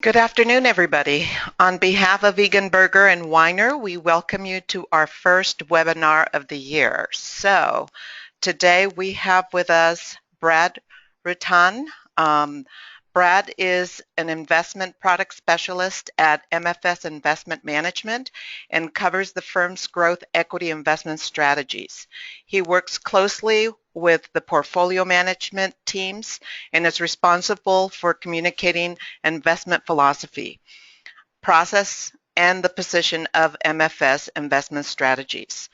Good afternoon, everybody. On behalf of Egan, Berger and Weiner, we welcome you to our first webinar of the year. So today we have with us Brad Rutan. Brad is an investment product specialist at MFS Investment Management and covers the firm's growth equity investment strategies. He works closely with the portfolio management teams and is responsible for communicating investment philosophy, process, and the position of MFS investment strategies.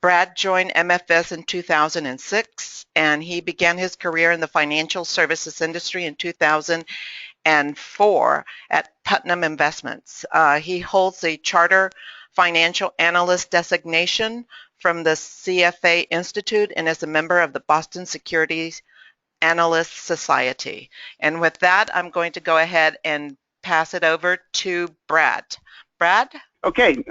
Brad joined MFS in 2006, and he began his career in the financial services industry in 2004 at Putnam Investments. He holds a charter financial analyst designation from the CFA Institute and is a member of the Boston Securities Analyst Society. And with that, I'm going to go ahead and pass it over to Brad. Brad? Okay,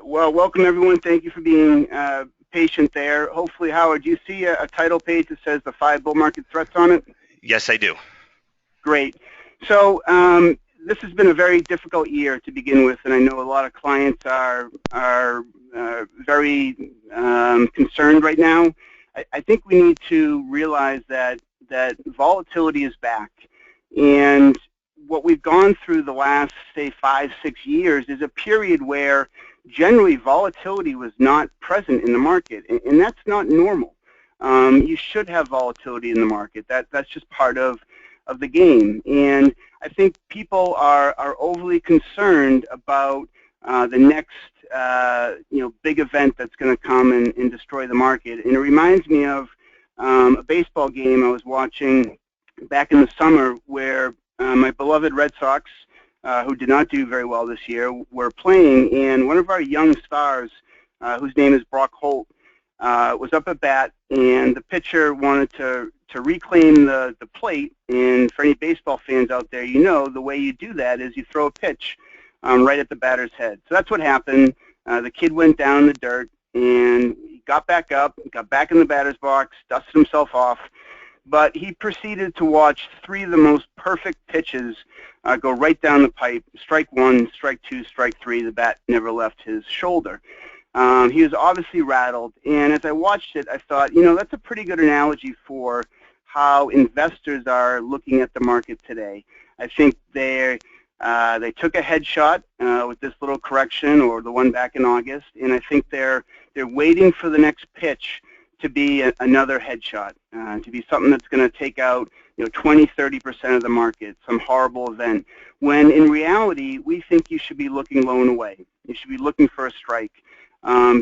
welcome everyone. Thank you for being patient there. Hopefully, Howard, do you see a title page that says the 5 bull market threats on it? Yes, I do. Great. So this has been a very difficult year to begin with, and I know a lot of clients are very concerned right now. I think we need to realize that volatility is back, and what we've gone through the last, say, 5-6 years is a period where generally volatility was not present in the market, and that's not normal. You should have volatility in the market. That's just part of the game, and I think people are overly concerned about the next big event that's going to come and destroy the market. And it reminds me of a baseball game I was watching back in the summer where my beloved Red Sox, who did not do very well this year, were playing, and one of our young stars, whose name is Brock Holt, was up at bat, and the pitcher wanted to reclaim the plate. And for any baseball fans out there, you know the way you do that is you throw a pitch right at the batter's head. So that's what happened. The kid went down in the dirt, and he got back up, got back in the batter's box, dusted himself off, but he proceeded to watch 3 of the most perfect pitches go right down the pipe. Strike 1, strike 2, strike 3. The bat never left his shoulder. He was obviously rattled, and as I watched it, I thought, that's a pretty good analogy for how investors are looking at the market today. I think they took a headshot with this little correction, or the one back in August, and I think they're waiting for the next pitch to be another headshot, to be something that's going to take out 20-30% of the market, some horrible event, when in reality we think you should be looking low and away. You should be looking for a strike,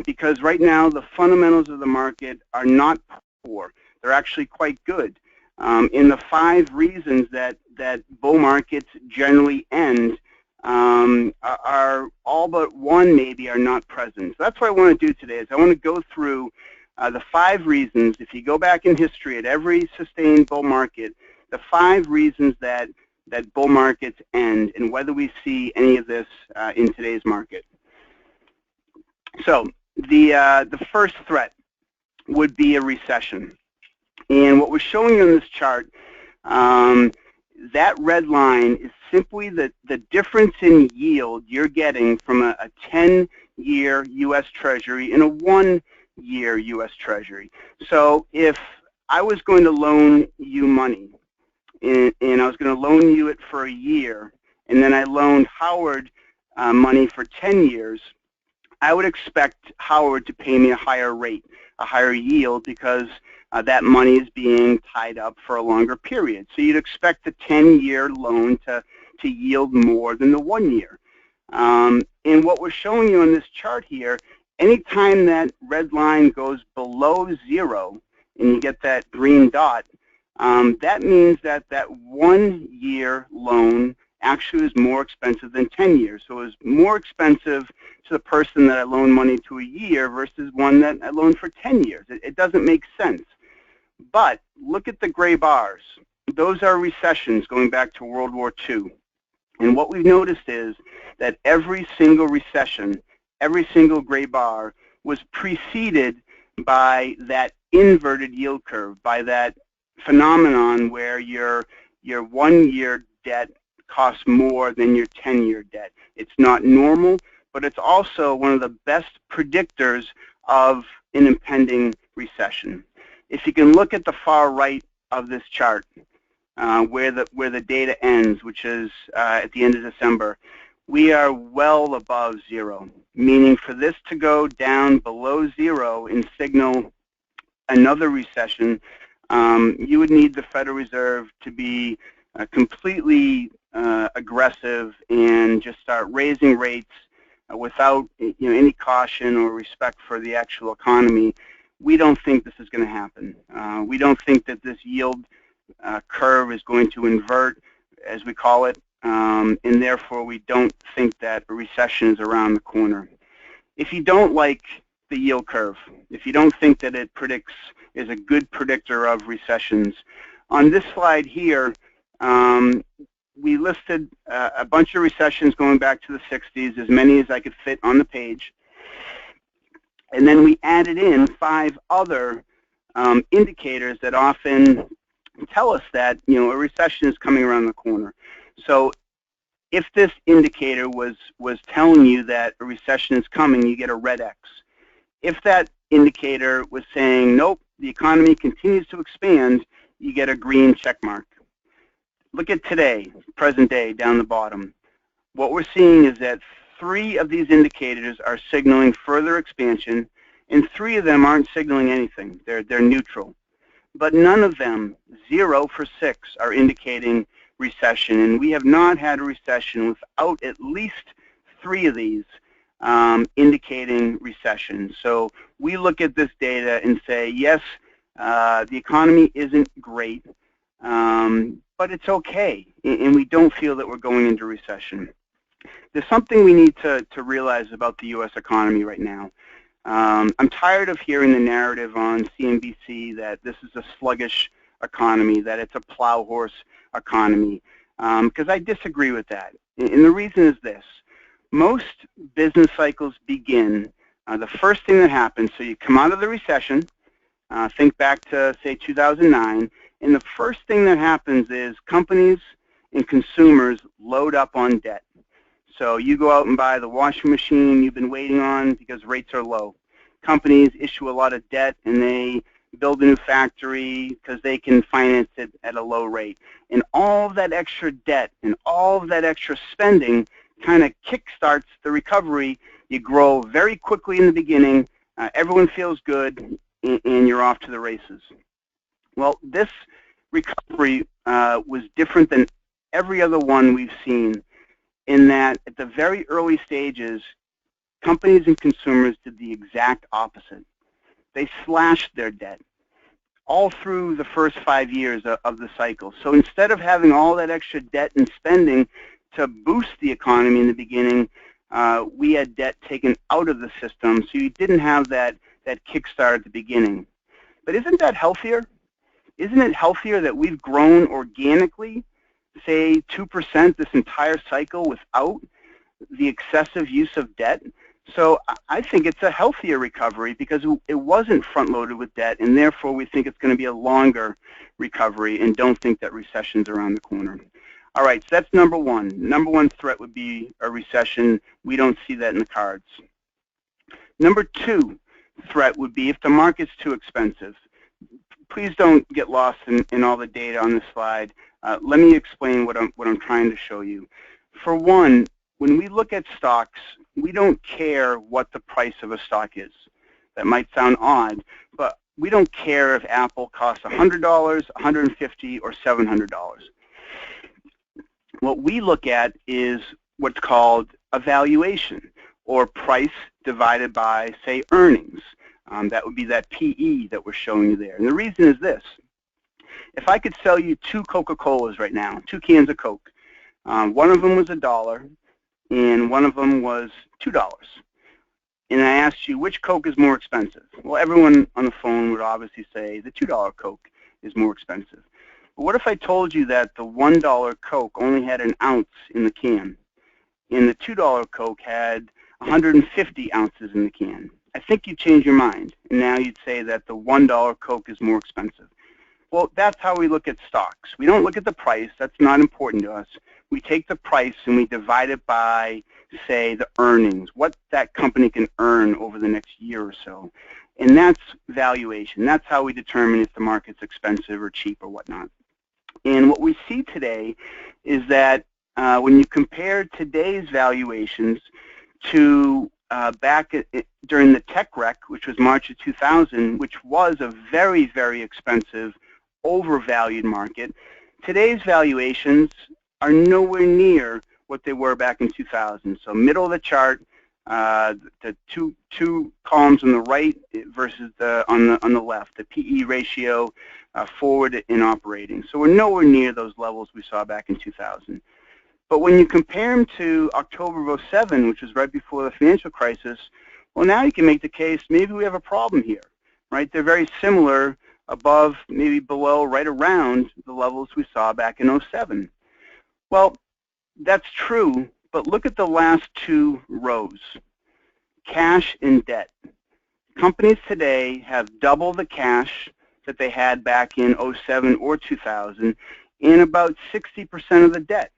because right now the fundamentals of the market are not poor. They're actually quite good. In the 5 reasons that bull markets generally end, are all but 1 maybe are not present. So that's what I want to do today, is I want to go through the 5 reasons. If you go back in history at every sustained bull market, the 5 reasons that bull markets end, and whether we see any of this in today's market. So the first threat would be a recession. And what we're showing you on this chart, that red line is simply the difference in yield you're getting from a 10-year U.S. Treasury and a 1-year U.S. Treasury. So if I was going to loan you money, and I was going to loan you it for a year, and then I loaned Howard money for 10 years, I would expect Howard to pay me a higher rate, a higher yield, because that money is being tied up for a longer period. So you'd expect the 10-year loan to yield more than the 1 year. And what we're showing you on this chart here, anytime that red line goes below 0 and you get that green dot, that means that 1-year loan actually is more expensive than 10 years. So it was more expensive to the person that I loaned money to a year versus one that I loaned for 10 years. It doesn't make sense. But look at the gray bars. Those are recessions going back to World War II. And what we've noticed is that every single recession, every single gray bar, was preceded by that inverted yield curve, by that phenomenon where your 1-year debt costs more than your 10-year debt. It's not normal, but it's also one of the best predictors of an impending recession. If you can look at the far right of this chart, where the data ends, which is at the end of December, we are well above zero, meaning for this to go down below zero and signal another recession, you would need the Federal Reserve to be completely aggressive and just start raising rates without any caution or respect for the actual economy. We don't think this is going to happen. We don't think that this yield curve is going to invert, as we call it, and therefore we don't think that a recession is around the corner. If you don't like the yield curve, if you don't think that it is a good predictor of recessions, on this slide here, we listed a bunch of recessions going back to the 60s, as many as I could fit on the page. And then we added in 5 other indicators that often tell us that a recession is coming around the corner. So if this indicator was telling you that a recession is coming, you get a red X. If that indicator was saying, nope, the economy continues to expand, you get a green check mark. Look at today, present day, down the bottom. What we're seeing is that 3 of these indicators are signaling further expansion, and 3 of them aren't signaling anything. They're neutral. But none of them, 0 for 6, are indicating recession, and we have not had a recession without at least 3 of these indicating recession. So we look at this data and say, yes, the economy isn't great, but it's okay, and we don't feel that we're going into recession. There's something we need to realize about the U.S. economy right now. I'm tired of hearing the narrative on CNBC that this is a sluggish economy, that it's a plow horse economy, because I disagree with that. And the reason is this. Most business cycles begin, the first thing that happens, so you come out of the recession, think back to, say, 2009, and the first thing that happens is companies and consumers load up on debt. So you go out and buy the washing machine you've been waiting on because rates are low. Companies issue a lot of debt and they build a new factory because they can finance it at a low rate. And all of that extra debt and all of that extra spending kind of kickstarts the recovery. You grow very quickly in the beginning, everyone feels good, and you're off to the races. Well, this recovery was different than every other one we've seen, in that at the very early stages, companies and consumers did the exact opposite. They slashed their debt all through the first 5 years of the cycle. So instead of having all that extra debt and spending to boost the economy in the beginning, we had debt taken out of the system, so you didn't have that kickstart at the beginning. But isn't that healthier? Isn't it healthier that we've grown organically, say 2% this entire cycle without the excessive use of debt? So I think it's a healthier recovery because it wasn't front-loaded with debt, and therefore we think it's going to be a longer recovery and don't think that recession's around the corner. All right, so that's number one. Number one threat would be a recession. We don't see that in the cards. Number 2 threat would be if the market's too expensive. Please don't get lost in all the data on this slide. Let me explain what I'm trying to show you. For one, when we look at stocks, we don't care what the price of a stock is. That might sound odd, but we don't care if Apple costs $100, $150, or $700. What we look at is what's called a valuation, or price divided by, say, earnings. That would be that PE that we're showing you there. And the reason is this. If I could sell you 2 Coca-Colas right now, 2 cans of Coke, one of them was $1 and one of them was $2. And I asked you which Coke is more expensive. Well, everyone on the phone would obviously say the $2 Coke is more expensive. But what if I told you that the $1 Coke only had an ounce in the can and the $2 Coke had 150 ounces in the can? I think you'd change your mind, and now you'd say that the $1 Coke is more expensive. Well, that's how we look at stocks. We don't look at the price. That's not important to us. We take the price and we divide it by, say, the earnings, what that company can earn over the next year or so. And that's valuation. That's how we determine if the market's expensive or cheap or whatnot. And what we see today is that when you compare today's valuations to during the tech wreck, which was March of 2000, which was a very, very expensive, overvalued market, today's valuations are nowhere near what they were back in 2000. So middle of the chart, the two columns on the right versus on the left, the PE ratio, forward and operating. So we're nowhere near those levels we saw back in 2000. But when you compare them to October of 07, which was right before the financial crisis, well, now you can make the case maybe we have a problem here, right? They're very similar, above, maybe below, right around the levels we saw back in 07. Well, that's true, but look at the last two rows, cash and debt. Companies today have double the cash that they had back in 07 or 2000 and about 60% of the debt.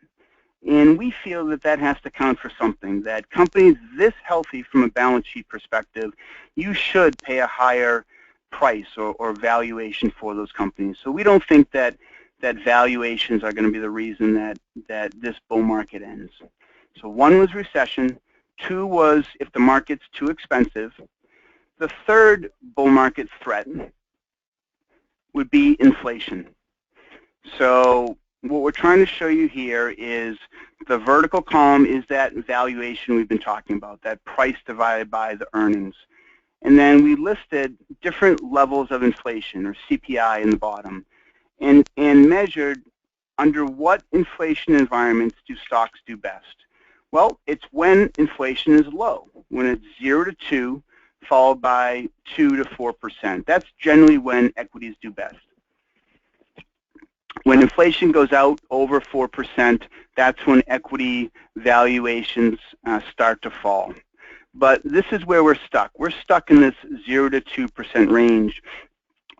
And we feel that that has to count for something, that companies this healthy from a balance sheet perspective, you should pay a higher price or valuation for those companies. So we don't think that valuations are going to be the reason that this bull market ends. So one was recession, two was if the market's too expensive. The third bull market threat would be inflation. So what we're trying to show you here is the vertical column is that valuation we've been talking about, that price divided by the earnings. And then we listed different levels of inflation, or CPI, in the bottom, and measured under what inflation environments do stocks do best. Well, it's when inflation is low, when it's 0 to 2, followed by 2 to 4%. That's generally when equities do best. When inflation goes out over 4%, that's when equity valuations start to fall. But this is where we're stuck. We're stuck in this 0 to 2% range.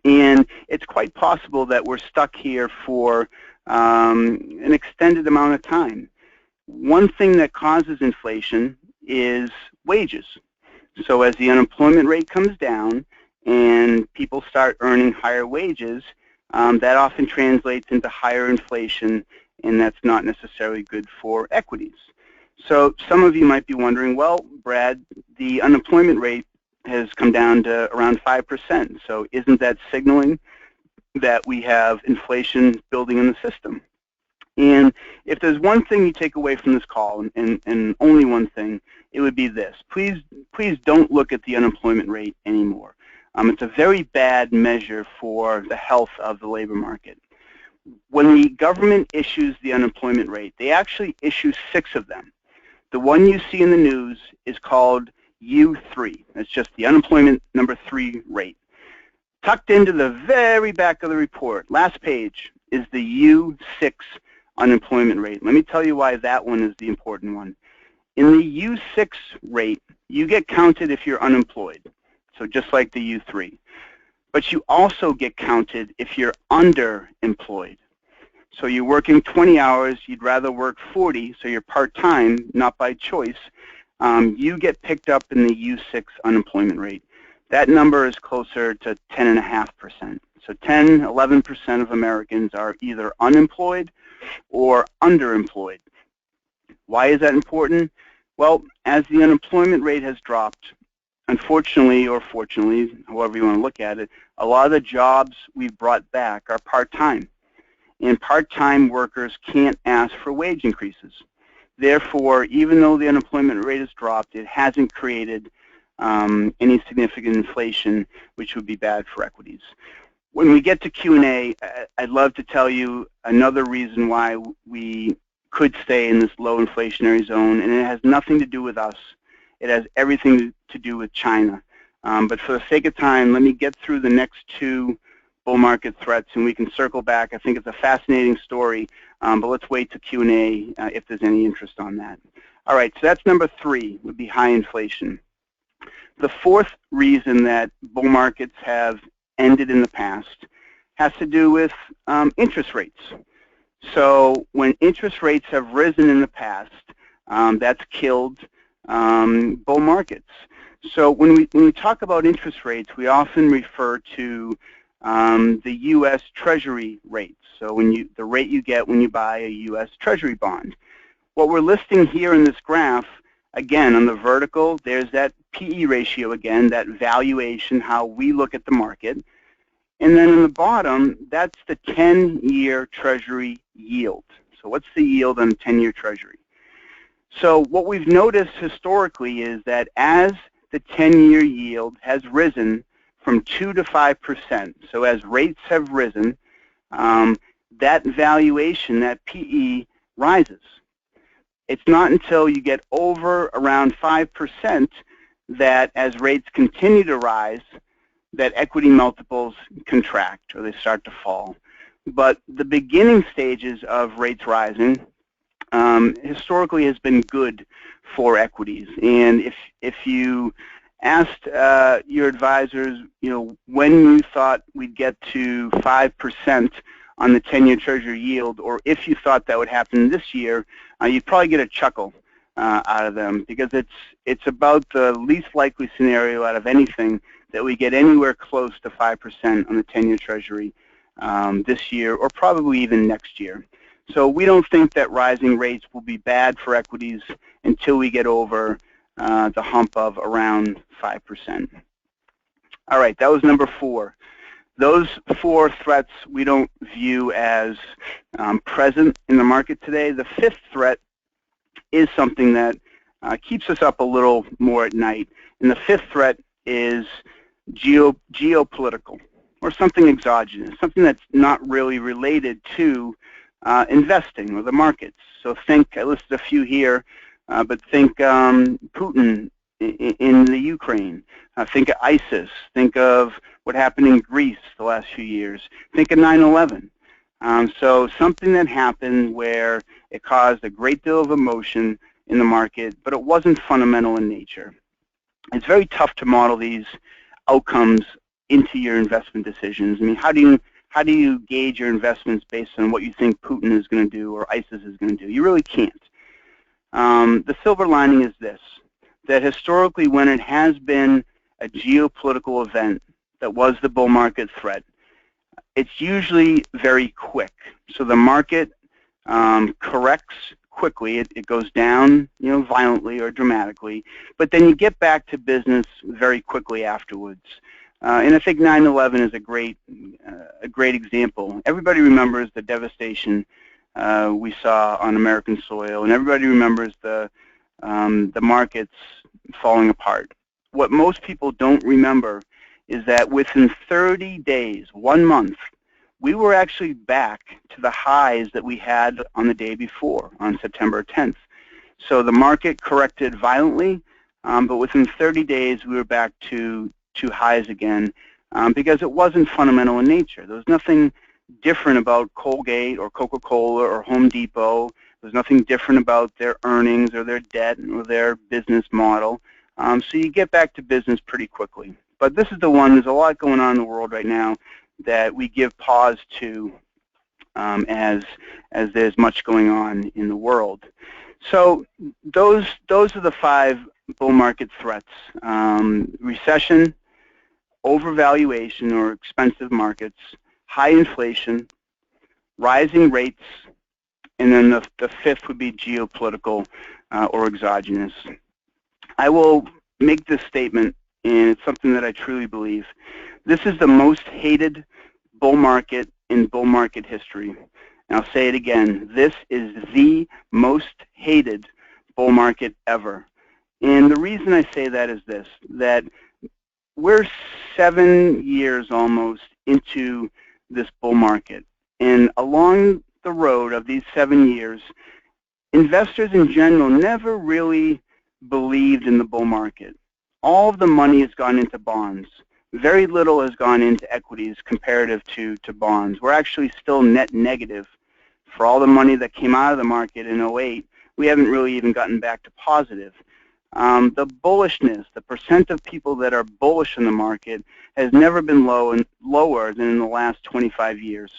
And it's quite possible that we're stuck here for an extended amount of time. One thing that causes inflation is wages. So as the unemployment rate comes down and people start earning higher wages, that often translates into higher inflation, and that's not necessarily good for equities. So some of you might be wondering, well, Brad, the unemployment rate has come down to around 5%. So isn't that signaling that we have inflation building in the system? And if there's one thing you take away from this call, and only one thing, it would be this. Please don't look at the unemployment rate anymore. It's a very bad measure for the health of the labor market. When the government issues the unemployment rate, they actually issue 6 of them. The one you see in the news is called U3. That's just the unemployment number 3 rate. Tucked into the very back of the report, last page, is the U6 unemployment rate. Let me tell you why that one is the important one. In the U6 rate, you get counted if you're unemployed, so just like the U3. But you also get counted if you're underemployed. So you're working 20 hours, you'd rather work 40, so you're part-time, not by choice. You get picked up in the U6 unemployment rate. That number is closer to 10.5%. So 10, 11% of Americans are either unemployed or underemployed. Why is that important? Well, as the unemployment rate has dropped, unfortunately or fortunately, however you want to look at it, a lot of the jobs we've brought back are part-time. And part-time workers can't ask for wage increases. Therefore, even though the unemployment rate has dropped, it hasn't created any significant inflation, which would be bad for equities. When we get to Q&A, I'd love to tell you another reason why we could stay in this low inflationary zone, and it has nothing to do with us. It has everything to do with China. But for the sake of time, let me get through the next 2 bull market threats, and we can circle back. I think it's a fascinating story, but let's wait to Q&A if there's any interest on that. All right, so that's number 3, would be high inflation. The 4th reason that bull markets have ended in the past has to do with interest rates. So when interest rates have risen in the past, that's killed bull markets. So when we talk about interest rates, we often refer to the U.S. Treasury rates. So the rate you get when you buy a U.S. Treasury bond. What we're listing here in this graph, again, on the vertical, there's that PE ratio again, that valuation, how we look at the market. And then in the bottom, that's the 10-year Treasury yield. So what's the yield on a 10-year Treasury? So what we've noticed historically is that as the 10-year yield has risen from 2 to 5%, so as rates have risen, that valuation, that PE, rises. It's not until you get over around 5% that as rates continue to rise, that equity multiples contract or they start to fall. But the beginning stages of rates rising historically has been good for equities. And if you asked your advisors, when you thought we'd get to 5% on the 10-year Treasury yield, or if you thought that would happen this year, you'd probably get a chuckle out of them, because it's about the least likely scenario out of anything that we get anywhere close to 5% on the 10-year Treasury this year, or probably even next year. So we don't think that rising rates will be bad for equities until we get over the hump of around 5%. All right, that was number 4. Those 4 threats we don't view as present in the market today. The 5th threat is something that keeps us up a little more at night. And the 5th threat is geopolitical, or something exogenous, something that's not really related to investing or the markets. So think, I listed a few here, but think Putin in the Ukraine. Think of ISIS. Think of what happened in Greece the last few years. Think of 9/11. So something that happened where it caused a great deal of emotion in the market, but it wasn't fundamental in nature. It's very tough to model these outcomes into your investment decisions. I mean, how do you gauge your investments based on what you think Putin is going to do or ISIS is going to do? You really can't. The silver lining is this, that historically when it has been a geopolitical event that was the bull market threat, it's usually very quick. So the market corrects quickly. It goes down, violently or dramatically, but then you get back to business very quickly afterwards. And I think 9/11 is a great example. Everybody remembers the devastation we saw on American soil, and everybody remembers the markets falling apart. What most people don't remember is that within 30 days, 1 month, we were actually back to the highs that we had on the day before, on September 10th. So the market corrected violently, but within 30 days we were back to highs again, because it wasn't fundamental in nature. There was nothing different about Colgate or Coca-Cola or Home Depot. There's nothing different about their earnings or their debt or their business model. So you get back to business pretty quickly. But this is the one, there's a lot going on in the world right now that we give pause to as there's much going on in the world. So those are the 5 bull market threats. Recession, overvaluation or expensive markets, high inflation, rising rates, and then the 5th would be geopolitical or exogenous. I will make this statement, and it's something that I truly believe. This is the most hated bull market in bull market history. And I'll say it again, this is the most hated bull market ever. And the reason I say that is this, that we're 7 years almost into this bull market. And along the road of these 7 years, investors in general never really believed in the bull market. All of the money has gone into bonds. Very little has gone into equities comparative to bonds. We're actually still net negative. For all the money that came out of the market in '08, we haven't really even gotten back to positive. the bullishness, the percent of people that are bullish in the market has never been lower than in the last 25 years.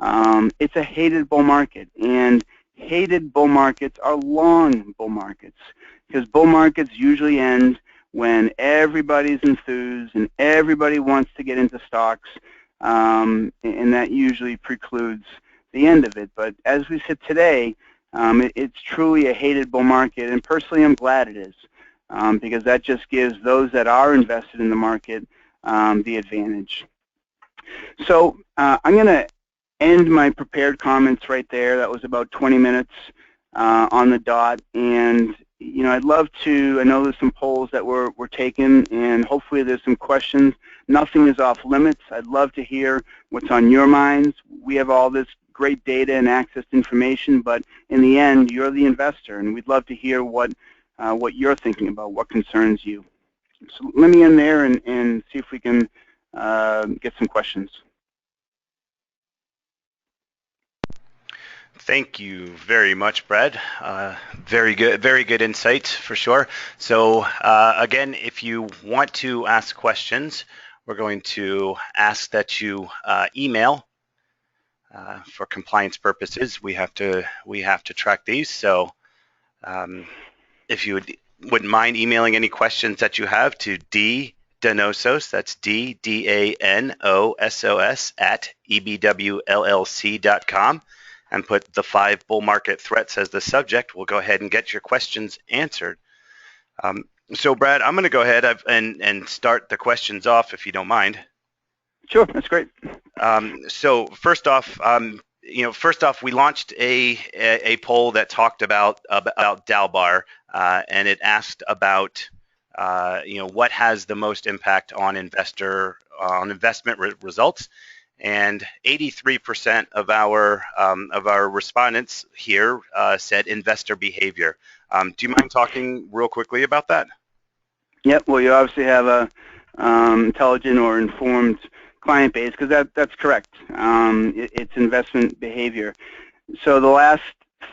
It's a hated bull market, and hated bull markets are long bull markets, because bull markets usually end when everybody's enthused and everybody wants to get into stocks, and that usually precludes the end of it. But as we sit today, it's truly a hated bull market, and personally I'm glad it is, because that just gives those that are invested in the market the advantage. So I'm going to end my prepared comments right there. That was about 20 minutes on the dot, and I'd love to, I know there's some polls that were taken, and hopefully there's some questions. Nothing is off limits. I'd love to hear what's on your minds. We have all this great data and access to information, but in the end, you're the investor, and we'd love to hear what you're thinking about, what concerns you. So let me end there and see if we can get some questions. Thank you very much, Brad. Very good insight for sure. So again, if you want to ask questions, we're going to ask that you email. For compliance purposes, we have to track these. So if you wouldn't mind emailing any questions that you have to Danosos, that's DANOSOS @ebwllc.com, and put the 5 bull market threats as the subject. We'll go ahead and get your questions answered. So Brad, I'm going to go ahead and start the questions off if you don't mind. Sure, that's great. So first off, we launched a poll that talked about Dalbar, and it asked about what has the most impact on investment results, and 83% of our respondents here said investor behavior. Do you mind talking real quickly about that? Yep. Well, you obviously have a intelligent or informed client base, because that's correct. It's investment behavior. So the last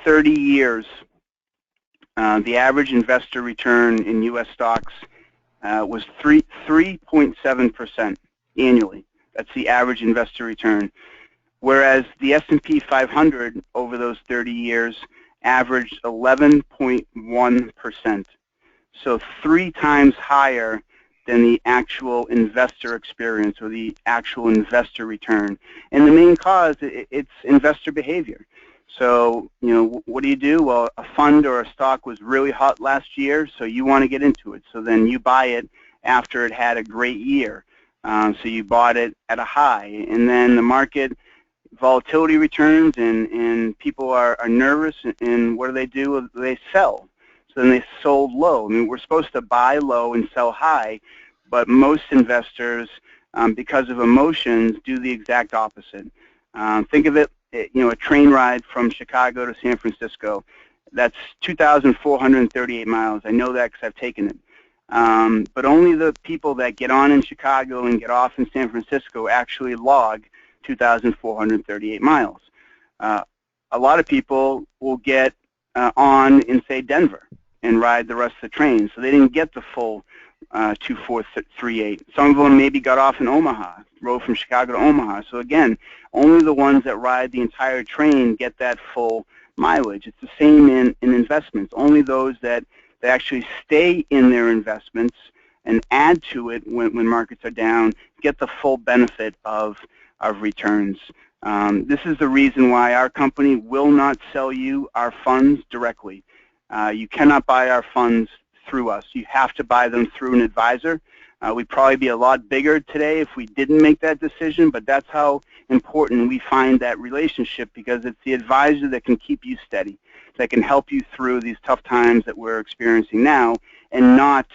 30 years, the average investor return in U.S. stocks was 3.7% annually. That's the average investor return. Whereas the S&P 500 over those 30 years averaged 11.1%. So 3 times higher than the actual investor experience or the actual investor return. And the main cause, it's investor behavior. So, what do? Well, a fund or a stock was really hot last year, so you want to get into it. So then you buy it after it had a great year. So you bought it at a high. And then the market volatility returns, and people are nervous, and what do? They sell. So then they sold low. I mean, we're supposed to buy low and sell high, but most investors, because of emotions, do the exact opposite. Think of it, a train ride from Chicago to San Francisco. That's 2,438 miles. I know that because I've taken it. But only the people that get on in Chicago and get off in San Francisco actually log 2,438 miles. A lot of people will get on in, say, Denver and ride the rest of the train, so they didn't get the full 2,438. Some of them maybe got off in Omaha, rode from Chicago to Omaha. So again, only the ones that ride the entire train get that full mileage. It's the same in investments. Only those that actually stay in their investments and add to it when markets are down get the full benefit of returns. This is the reason why our company will not sell you our funds directly. You cannot buy our funds through us. You have to buy them through an advisor. We'd probably be a lot bigger today if we didn't make that decision, but that's how important we find that relationship, because it's the advisor that can keep you steady, that can help you through these tough times that we're experiencing now, and not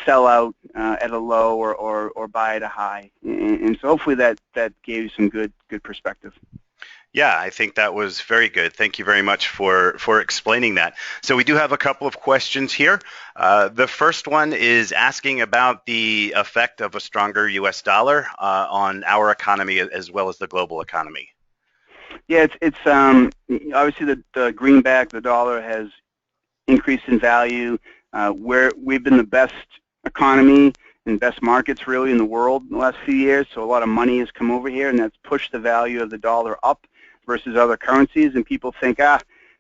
sell out at a low or buy at a high. And so hopefully that gave you some good perspective. Yeah, I think that was very good. Thank you very much for explaining that. So we do have a couple of questions here. The first one is asking about the effect of a stronger U.S. dollar on our economy as well as the global economy. Yeah, it's obviously the greenback, the dollar, has increased in value. where we've been the best economy and best markets really in the world in the last few years, so a lot of money has come over here, and that's pushed the value of the dollar up versus other currencies, and people think,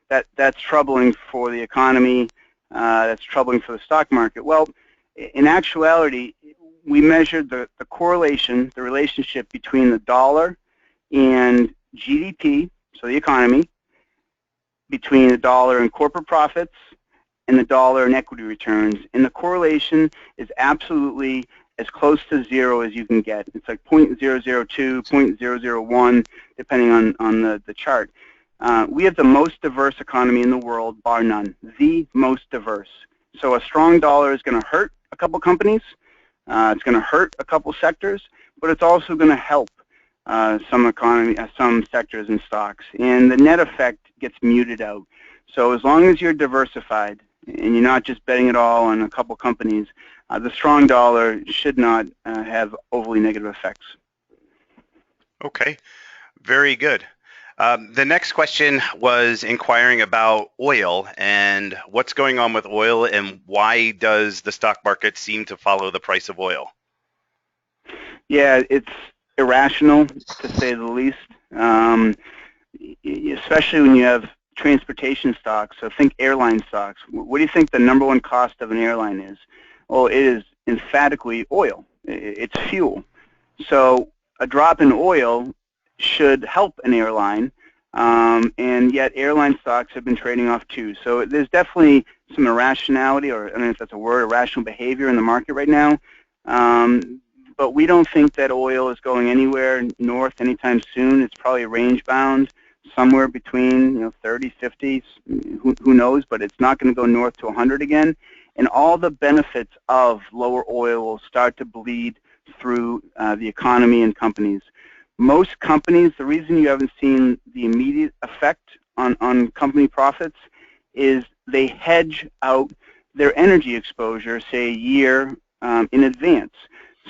that's troubling for the economy, that's troubling for the stock market. Well, in actuality, we measured the correlation, the relationship between the dollar and GDP, so the economy, between the dollar and corporate profits, and the dollar and equity returns. And the correlation is absolutely as close to zero as you can get. It's like 0.002, 0.001, depending on the chart. We have the most diverse economy in the world, bar none, the most diverse. So a strong dollar is going to hurt a couple companies, it's going to hurt a couple sectors, but it's also going to help some sectors and stocks. And the net effect gets muted out. So as long as you're diversified, and you're not just betting it all on a couple companies, the strong dollar should not have overly negative effects. Okay, very good. The next question was inquiring about oil and what's going on with oil and why does the stock market seem to follow the price of oil? Yeah, it's irrational to say the least, especially when you have transportation stocks. So think airline stocks. What do you think the number one cost of an airline is? Well, it is emphatically oil. It's fuel. So a drop in oil should help an airline, and yet airline stocks have been trading off too. So there's definitely some irrationality, or I don't know if that's a word, irrational behavior in the market right now. But we don't think that oil is going anywhere north anytime soon. It's probably range bound somewhere between 30, 50, who knows, but it's not going to go north to 100 again. And all the benefits of lower oil will start to bleed through the economy and companies. Most companies, the reason you haven't seen the immediate effect on company profits is they hedge out their energy exposure, say a year in advance.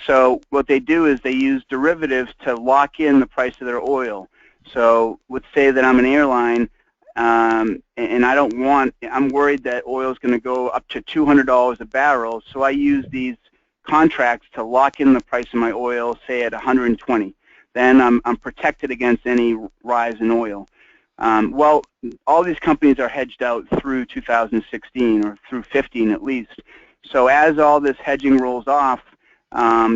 So what they do is they use derivatives to lock in the price of their oil. So let's say that I'm an airline, and I'm worried that oil is going to go up to $200 a barrel, so I use these contracts to lock in the price of my oil, say at 120. Then I'm protected against any rise in oil. Well, all these companies are hedged out through 2016 or through 15 at least. So as all this hedging rolls off,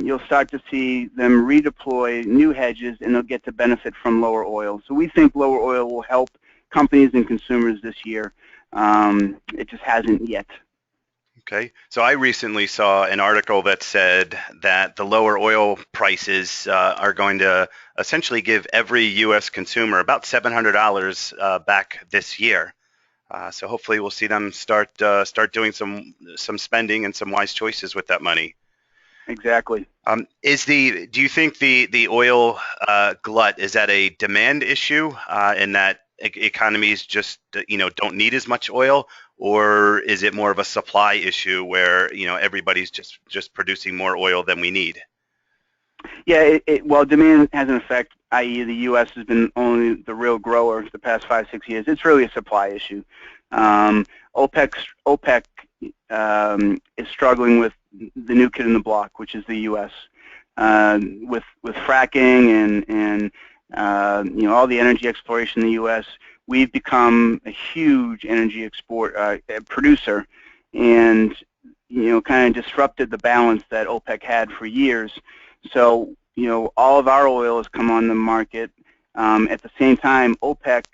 you'll start to see them redeploy new hedges, and they'll get to benefit from lower oil. So we think lower oil will help companies and consumers this year. It just hasn't yet. Okay, so I recently saw an article that said that the lower oil prices are going to essentially give every U.S. consumer about $700 back this year. So hopefully we'll see them start doing some spending and some wise choices with that money. Exactly. Do you think the oil glut, is that a demand issue in that economies just don't need as much oil, or is it more of a supply issue where everybody's just producing more oil than we need? Yeah, well, demand has an effect, i.e. the U.S. has been only the real grower for the past 5-6 years. It's really a supply issue. OPEC is struggling with the new kid in the block, which is the U.S. With fracking and all the energy exploration in the U.S. We've become a huge energy producer, and kind of disrupted the balance that OPEC had for years. So all of our oil has come on the market. At the same time, OPEC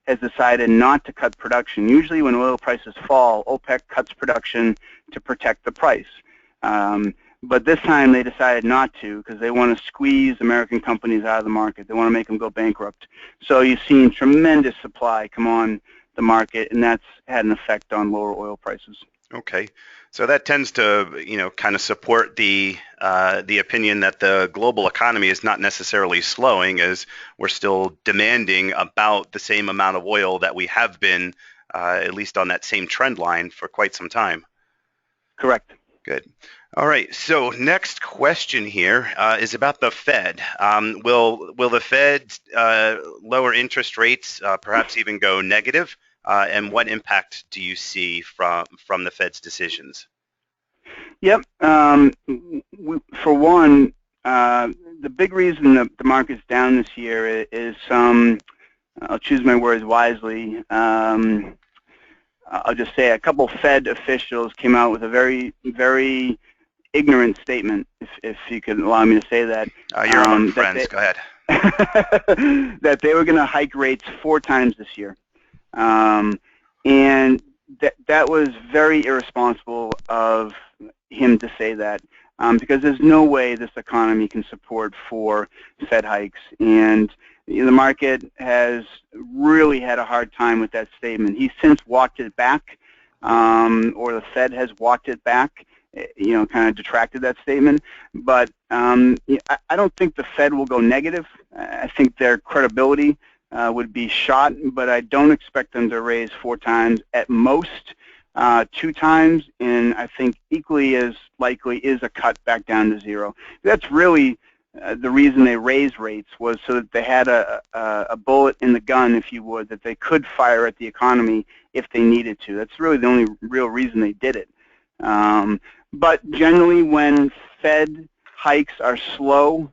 has decided not to cut production. Usually when oil prices fall, OPEC cuts production to protect the price. But this time they decided not to, because they want to squeeze American companies out of the market. They want to make them go bankrupt. So you've seen tremendous supply come on the market, and that's had an effect on lower oil prices. Okay, so that tends to kind of support the opinion that the global economy is not necessarily slowing, as we're still demanding about the same amount of oil that we have been, at least on that same trend line, for quite some time. Correct. Good. All right, so next question here is about the Fed. Will the Fed lower interest rates, perhaps even go negative? And what impact do you see from the Fed's decisions? Yep. For one, the big reason that the market's down this year is some, I'll choose my words wisely, I'll just say a couple Fed officials came out with a very, very ignorant statement, if you could allow me to say that. You're among friends. Go ahead. That they were going to hike rates 4 times this year. And that was very irresponsible of him to say that, because there's no way this economy can support 4 Fed hikes. And the market has really had a hard time with that statement. He's since walked it back, or the Fed has walked it back, kind of detracted that statement. But I don't think the Fed will go negative. I think their credibility would be shot, but I don't expect them to raise 4 times, at most 2 times, and I think equally as likely is a cut back down to 0. That's really the reason they raised rates, was so that they had a bullet in the gun, if you would, that they could fire at the economy if they needed to. That's really the only real reason they did it. But generally, when Fed hikes are slow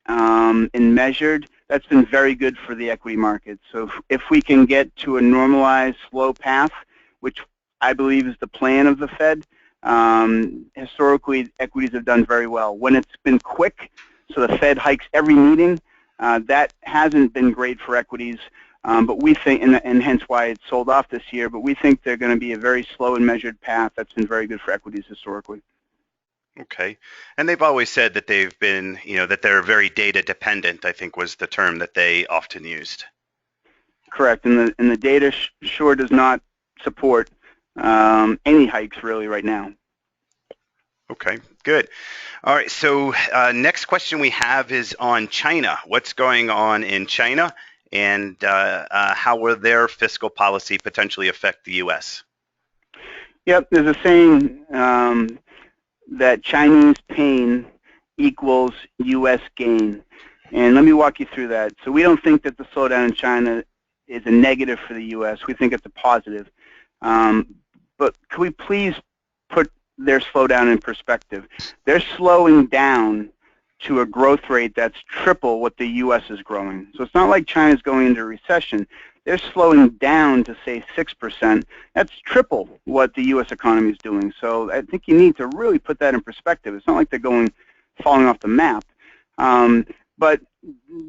and measured, that's been very good for the equity market. So if we can get to a normalized slow path, which I believe is the plan of the Fed, historically equities have done very well. When it's been quick, so the Fed hikes every meeting, that hasn't been great for equities, but we think, and hence why it's sold off this year, but we think they're going to be a very slow and measured path that's been very good for equities historically. Okay. And they've always said that they've been, that they're very data dependent, I think was the term that they often used. Correct. And the data sure does not support any hikes really right now. Okay, good. All right, so next question we have is on China. What's going on in China, and how will their fiscal policy potentially affect the U.S.? Yep, there's a saying that Chinese pain equals U.S. gain. And let me walk you through that. So we don't think that the slowdown in China is a negative for the U.S. We think it's a positive. But could we please put their slowdown in perspective? They're slowing down to a growth rate that's triple what the U.S. is growing. So it's not like China's going into recession. They're slowing down to, say, 6%. That's triple what the U.S. economy is doing. So I think you need to really put that in perspective. It's not like they're falling off the map. But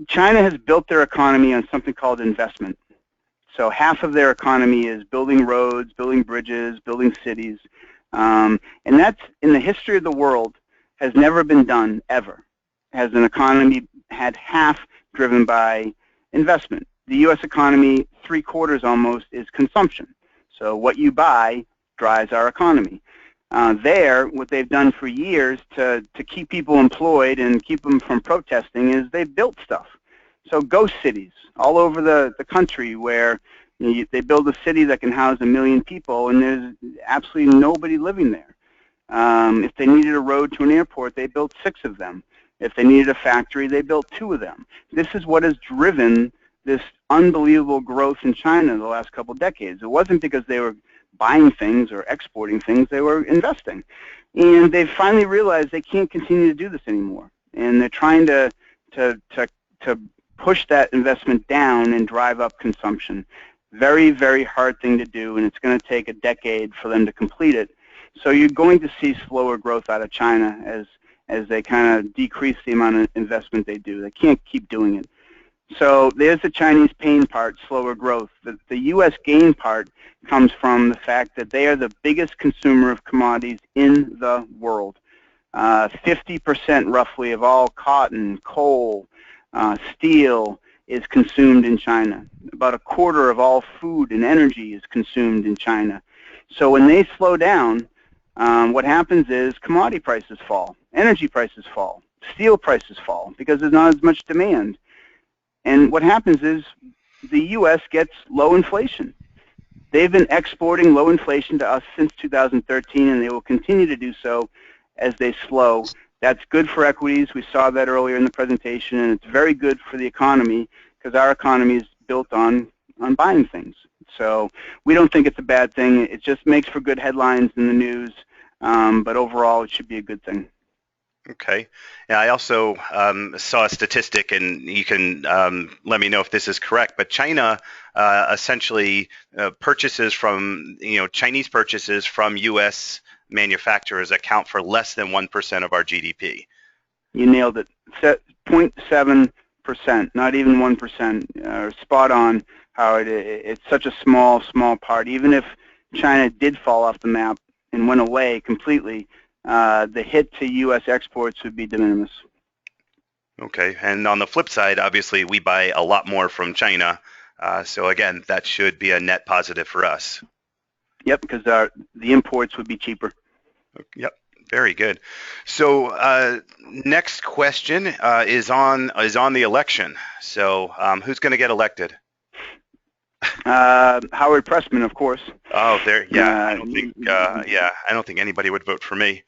China has built their economy on something called investment. So half of their economy is building roads, building bridges, building cities. And that's, in the history of the world, has never been done, ever. Has an economy had half driven by investment. The U.S. economy, 3/4 almost, is consumption. So what you buy drives our economy. What they've done for years to keep people employed and keep them from protesting is they've built stuff. So ghost cities all over the country where they build a city that can house 1 million people and there's absolutely nobody living there. If they needed a road to an airport, they built 6 of them. If they needed a factory, they built 2 of them. This is what has driven this unbelievable growth in China the last couple of decades. It wasn't because they were buying things or exporting things, they were investing. And they've finally realized they can't continue to do this anymore. And they're trying to push that investment down and drive up consumption. Very, very hard thing to do, and it's going to take a decade for them to complete it. So you're going to see slower growth out of China as they kind of decrease the amount of investment they do. They can't keep doing it. So there's the Chinese pain part, slower growth. The U.S. gain part comes from the fact that they are the biggest consumer of commodities in the world. 50% roughly of all cotton, coal, steel is consumed in China. About 1/4 of all food and energy is consumed in China. So when they slow down, what happens is commodity prices fall, energy prices fall, steel prices fall because there's not as much demand. And what happens is the U.S. gets low inflation. They've been exporting low inflation to us since 2013, and they will continue to do so as they slow. That's good for equities. We saw that earlier in the presentation, and it's very good for the economy because our economy is built on buying things. So we don't think it's a bad thing. It just makes for good headlines in the news. but overall it should be a good thing. Okay. Yeah, I also saw a statistic, and you can let me know if this is correct, but China essentially purchases from, Chinese purchases from U.S. manufacturers account for less than 1% of our GDP. You nailed it. 0.7%, not even 1%. Spot on how it's such a small part. Even if China did fall off the map and went away completely, the hit to U.S. exports would be de minimis. Okay, and on the flip side, obviously, we buy a lot more from China. So again, that should be a net positive for us. Yep, because the imports would be cheaper. Yep, very good. So next question is on the election. So who's going to get elected? Howard Pressman, of course. Oh, there. Yeah, I don't think anybody would vote for me.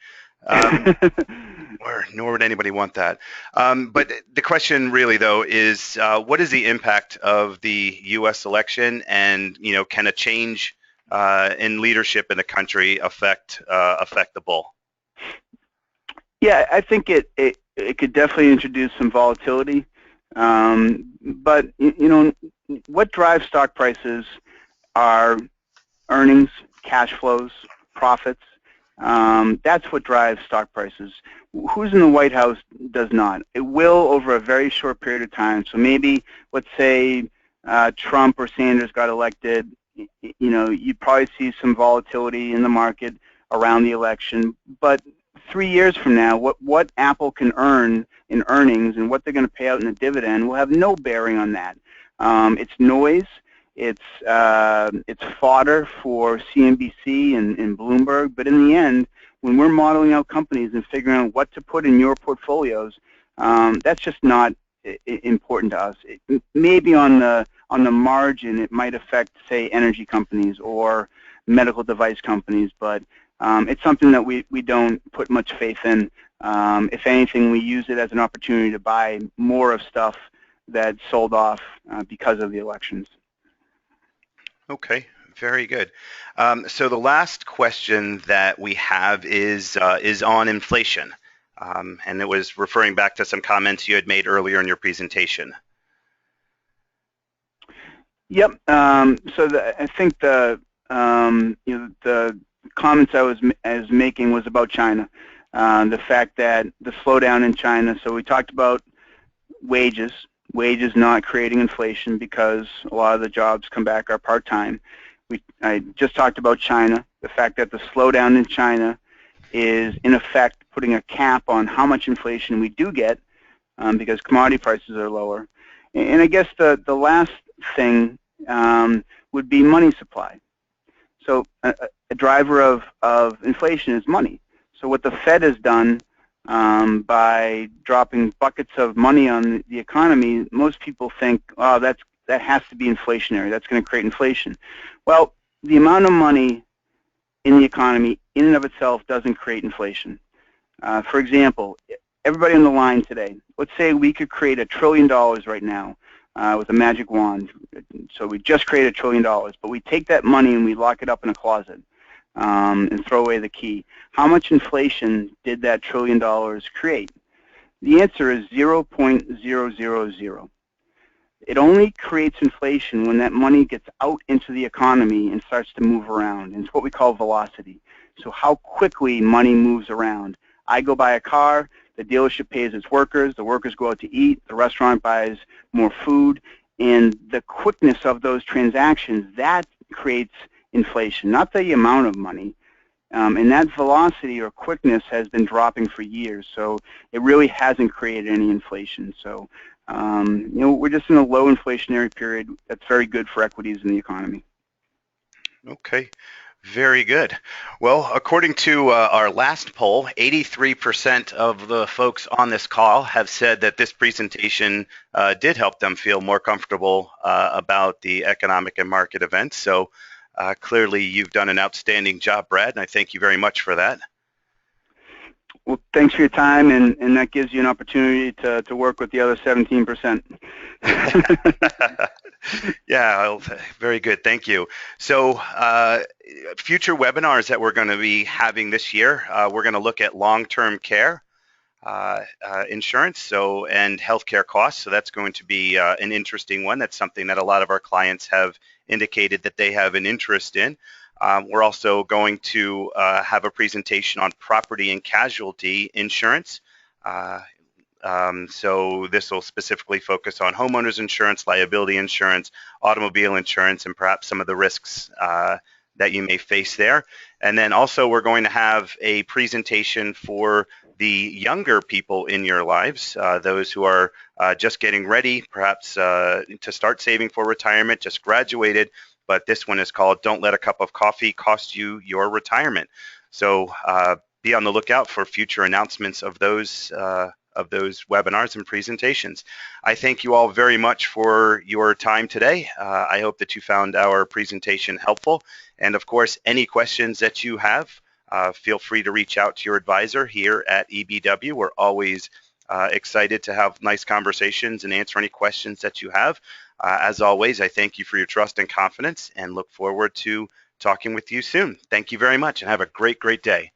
Nor would anybody want that. But the question really, though, is what is the impact of the U.S. election, and can a change in leadership in the country affect the bull? Yeah, I think it could definitely introduce some volatility. But what drives stock prices are earnings, cash flows, profits. That's what drives stock prices. Who's in the White House does not. It will over a very short period of time. So maybe, let's say, Trump or Sanders got elected. You'd probably see some volatility in the market around the election. But 3 years from now, what Apple can earn in earnings and what they're going to pay out in a dividend will have no bearing on that. It's noise. It's fodder for CNBC and Bloomberg, but in the end, when we're modeling out companies and figuring out what to put in your portfolios, that's just not important to us. Maybe on the margin, it might affect, say, energy companies or medical device companies, but it's something that we don't put much faith in. If anything, we use it as an opportunity to buy more of stuff that sold off because of the elections. Okay, very good. So the last question that we have is on inflation, and it was referring back to some comments you had made earlier in your presentation. Yep. I think the comments I was making was about China, the fact that the slowdown in China. So we talked about wages not creating inflation because a lot of the jobs come back are part-time. I just talked about China, the fact that the slowdown in China is in effect putting a cap on how much inflation we do get because commodity prices are lower. And I guess the last thing would be money supply. So a driver of inflation is money. So what the Fed has done by dropping buckets of money on the economy, most people think, oh, that has to be inflationary. That's going to create inflation. Well, the amount of money in the economy in and of itself doesn't create inflation. For example, everybody on the line today, let's say we could create $1 trillion right now with a magic wand. So we just create $1 trillion, but we take that money and we lock it up in a closet and throw away the key. How much inflation did that $1 trillion create? The answer is 0.000. It only creates inflation when that money gets out into the economy and starts to move around. And it's what we call velocity. So how quickly money moves around. I go buy a car, the dealership pays its workers, the workers go out to eat, the restaurant buys more food, and the quickness of those transactions, that creates inflation, not the amount of money. And that velocity or quickness has been dropping for years, so it really hasn't created any inflation. So, we're just in a low inflationary period that's very good for equities in the economy. Okay, very good. Well, according to our last poll, 83% of the folks on this call have said that this presentation did help them feel more comfortable about the economic and market events. So clearly you've done an outstanding job, Brad, and I thank you very much for that. Well, thanks for your time, and that gives you an opportunity to work with the other 17%. Yeah, well, very good. Thank you. So future webinars that we're going to be having this year, we're going to look at long-term care insurance and healthcare costs. So that's going to be an interesting one. That's something that a lot of our clients have indicated that they have an interest in. We're also going to have a presentation on property and casualty insurance. So this will specifically focus on homeowners insurance, liability insurance, automobile insurance, and perhaps some of the risks that you may face there. And then also we're going to have a presentation for the younger people in your lives, those who are just getting ready, perhaps to start saving for retirement, just graduated, but this one is called Don't Let a Cup of Coffee Cost You Your Retirement. So be on the lookout for future announcements of those webinars and presentations. I thank you all very much for your time today. I hope that you found our presentation helpful. And of course, any questions that you have, feel free to reach out to your advisor here at EBW. We're always excited to have nice conversations and answer any questions that you have. As always, I thank you for your trust and confidence and look forward to talking with you soon. Thank you very much and have a great, great day.